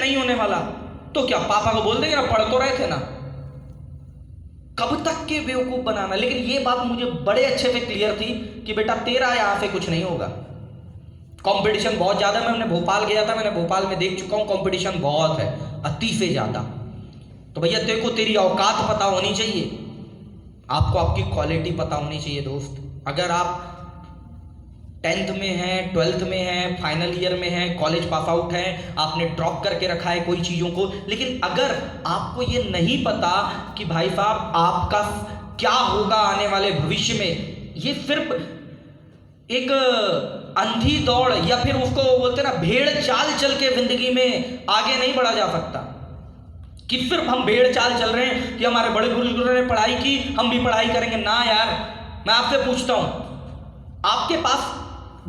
नहीं होने वाला, तो क्या पापा को बोल देंगे ना, पढ़ तो रहे थे ना। कब तक के बेवकूफ बनाना। लेकिन ये बात मुझे बड़े अच्छे से क्लियर थी कि बेटा तेरा यहां से कुछ नहीं होगा। कंपटीशन बहुत ज्यादा। मैं भोपाल गया था, मैंने भोपाल में देख चुका हूं, कंपटीशन बहुत है, अति से ज्यादा। तो भैया तेरे को तेरी औकात पता होनी चाहिए, आपको आपकी क्वालिटी पता होनी चाहिए दोस्त। अगर आप 10th में हैं, 12th में हैं, फाइनल ईयर में हैं, कॉलेज पास आउट हैं, आपने ड्रॉप करके रखा है कोई चीज़ों को, लेकिन अगर आपको ये नहीं पता कि भाई साहब आपका क्या होगा आने वाले भविष्य में, ये सिर्फ एक अंधी दौड़ या फिर उसको बोलते ना भेड़ चाल चल के जिंदगी में आगे नहीं बढ़ा जा सकता। कि सिर्फ हम भेड़ चाल चल रहे हैं कि हमारे बड़े बुजुर्गों ने पढ़ाई की, हम भी पढ़ाई करेंगे ना यार। मैं आपसे पूछता हूं, आपके पास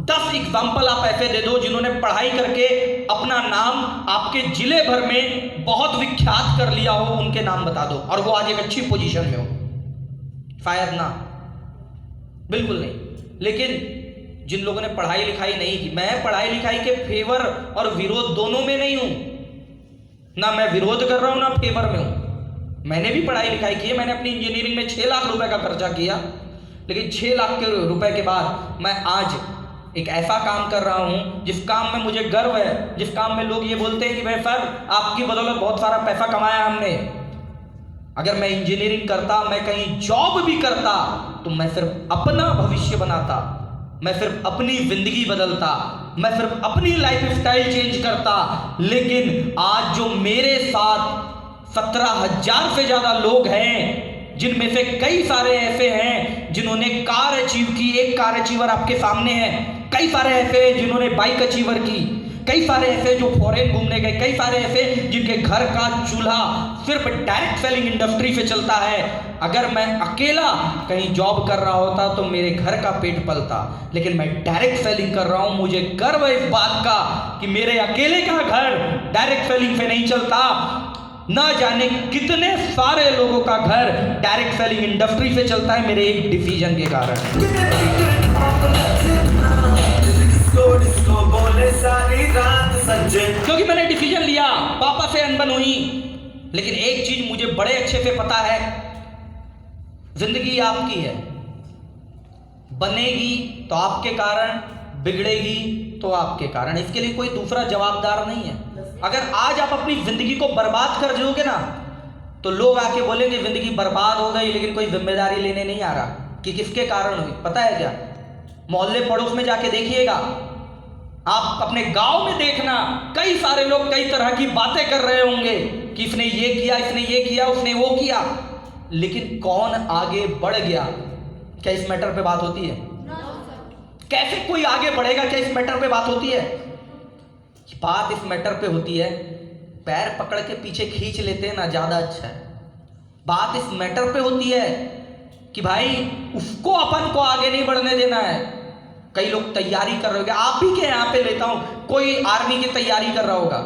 10 एग्जाम्पल आप ऐसे दे दो जिन्होंने पढ़ाई करके अपना नाम आपके जिले भर में बहुत विख्यात कर लिया हो, उनके नाम बता दो, और वो आज एक अच्छी पोजीशन में हो। शायद ना, बिल्कुल नहीं। लेकिन जिन लोगों ने पढ़ाई लिखाई नहीं की, मैं पढ़ाई लिखाई के फेवर और विरोध दोनों में नहीं हूं, ना मैं विरोध कर रहा हूं ना फेवर में हूं। मैंने भी पढ़ाई लिखाई की है, मैंने अपनी इंजीनियरिंग में 6 लाख रुपए का खर्चा किया, लेकिन 6 लाख के रुपए के बाद मैं आज एक ऐसा काम कर रहा हूं जिस काम में मुझे गर्व है, जिस काम में लोग ये बोलते हैं कि भाई सर आपकी बदौलत बहुत सारा पैसा कमाया हमने। अगर मैं इंजीनियरिंग करता, मैं कहीं जॉब भी करता, तो मैं सिर्फ अपना भविष्य बनाता, मैं सिर्फ अपनी जिंदगी बदलता, मैं सिर्फ अपनी लाइफ स्टाइल चेंज करता। लेकिन आज जो मेरे साथ 17,000 से ज्यादा लोग हैं, जिनमें से कई सारे ऐसे हैं जिन्होंने कार अचीव की, एक कार अचीवर आपके सामने है, कई सारे ऐसे हैं जिन्होंने बाइक अचीवर की, कई सारे ऐसे जो फॉरेन घूमने गए, कई सारे ऐसे जिनके घर का चूल्हा सिर्फ डायरेक्ट सेलिंग इंडस्ट्री से चलता है। अगर मैं अकेला कहीं जॉब कर रहा होता तो मेरे घर का पेट पलता, लेकिन मैं डायरेक्ट सेलिंग कर रहा हूं, मुझे गर्व है इस बात का कि मेरे अकेले का घर डायरेक्ट सेलिंग से नहीं चलता, ना जाने कितने सारे लोगों का घर डायरेक्ट सेलिंग इंडस्ट्री से चलता है मेरे एक डिसीजन के कारण। क्योंकि मैंने डिसीजन लिया, पापा से अनबन हुई। लेकिन एक चीज मुझे बड़े अच्छे से पता है, जिंदगी आपकी है, बनेगी तो आपके कारण, बिगड़ेगी तो आपके कारण, इसके लिए कोई दूसरा जवाबदार नहीं है। अगर आज आप अपनी जिंदगी को बर्बाद कर दोगे ना, तो लोग आके बोलेंगे जिंदगी बर्बाद हो गई, लेकिन कोई जिम्मेदारी लेने नहीं आ रहा कि किसके कारण हुई। पता है क्या, मोहल्ले पड़ोस में जाके देखिएगा, आप अपने गांव में देखना, कई सारे लोग कई तरह की बातें कर रहे होंगे कि इसने ये किया, इसने ये किया, उसने वो किया, लेकिन कौन आगे बढ़ गया, क्या इस मैटर पे बात होती है? कैसे कोई आगे बढ़ेगा, क्या इस मैटर पे बात होती है? बात इस मैटर पे होती है, पैर पकड़ के पीछे खींच लेते हैं ना, ज्यादा अच्छा है। बात इस मैटर पे होती है कि भाई उसको अपन को आगे नहीं बढ़ने देना है। कई लोग तैयारी कर रहे होंगे, आप ही के यहाँ पे लेता हूं, कोई आर्मी की तैयारी कर रहा होगा,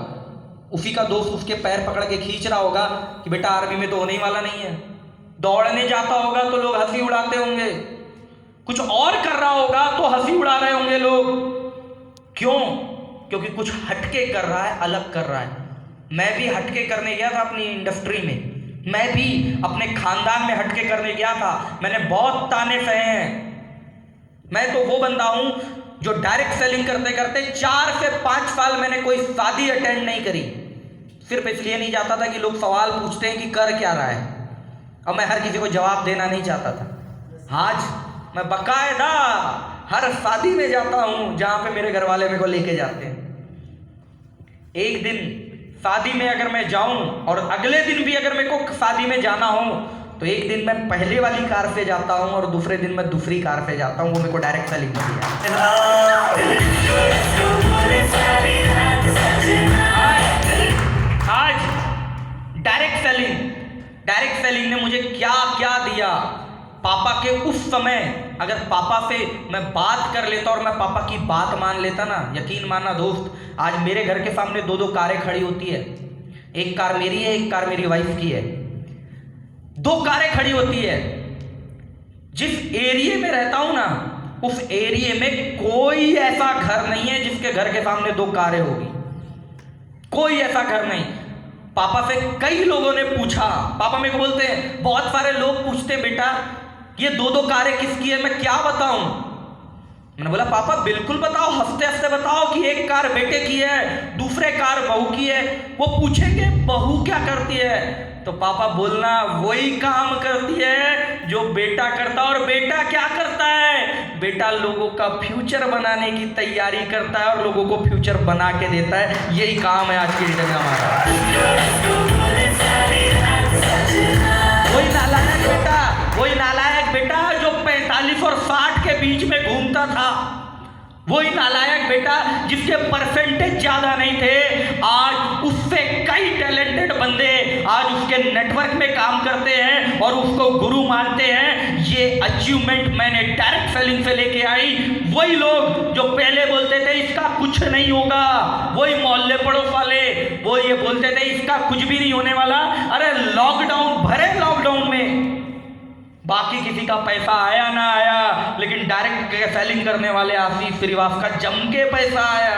उसी का दोस्त उसके पैर पकड़ के खींच रहा होगा कि बेटा आर्मी में तो होने ही वाला नहीं है। दौड़ने जाता होगा तो लोग हंसी उड़ाते होंगे, कुछ और कर रहा होगा तो हंसी उड़ा रहे होंगे लोग। क्यों? क्योंकि कुछ हटके कर रहा है, अलग कर रहा है। मैं भी हटके करने गया था अपनी इंडस्ट्री में, मैं भी अपने खानदान में हटके करने गया था, मैंने बहुत ताने सहे हैं। मैं तो वो बंदा हूं जो डायरेक्ट सेलिंग करते करते 4 से 5 साल मैंने कोई शादी अटेंड नहीं करी, सिर्फ इसलिए नहीं जाता था कि लोग सवाल पूछते हैं कि कर क्या रहा है, और मैं हर किसी को जवाब देना नहीं चाहता था। आज मैं बाकायदा हर शादी में जाता हूं जहां पे मेरे घर वाले मेरे को लेके जाते हैं। एक दिन शादी में अगर मैं जाऊं और अगले दिन भी अगर मेरे को शादी में जाना हो, तो एक दिन मैं पहले वाली कार से जाता हूं और दूसरे दिन मैं दूसरी कार से जाता हूं, वो मेरे को डायरेक्ट सेलिंग में दिया। आज डायरेक्ट सेलिंग ने मुझे क्या क्या दिया। पापा के उस समय अगर पापा से मैं बात कर लेता और मैं पापा की बात मान लेता ना, यकीन मानना दोस्त, आज मेरे घर के सामने 2-2 कारें खड़ी होती है। एक कार मेरी है, एक कार मेरी वाइफ की है, 2 कारें खड़ी होती है। जिस एरिया में रहता हूं ना, उस एरिया में कोई ऐसा घर नहीं है जिसके घर के सामने 2 कारें होगी। कोई ऐसा घर नहीं। पापा से कई लोगों ने पूछा, पापा मेरे को बोलते हैं, बहुत सारे लोग पूछते हैं बेटा ये दो दो कारें किसकी है, मैं क्या बताऊं। मैंने बोला पापा बिल्कुल बताओ, हंसते हंसते बताओ कि एक कार बेटे की है, दूसरे कार बहू की है। वो पूछेंगे बहू क्या करती है, तो पापा बोलना वही काम करती है जो बेटा करता है। और बेटा क्या करता है, बेटा लोगों का फ्यूचर बनाने की तैयारी करता है और लोगों को फ्यूचर बना के देता है। यही काम है आज की डेट में हमारा। वही नालायक बेटा जो 45 और 60 के बीच में घूमता था, वही नालायक बेटा जिसके परसेंटेज ज्यादा नहीं थे, आज उससे कई टैलेंटेड बंदे आज उसके नेटवर्क में काम करते हैं और उसको गुरु मानते हैं। ये अचीवमेंट मैंने डायरेक्ट सेलिंग से लेके आई। वही लोग जो पहले बोलते थे इसका कुछ नहीं होगा, वही मोहल्ले पड़ोस वाले वो ये बोलते थे इसका कुछ भी नहीं होने वाला। अरे लॉकडाउन भरे, लॉकडाउन में बाकी किसी का पैसा आया ना आया, लेकिन डायरेक्ट सेलिंग करने वाले आशीष श्रीवास्तव का जम के पैसा आया।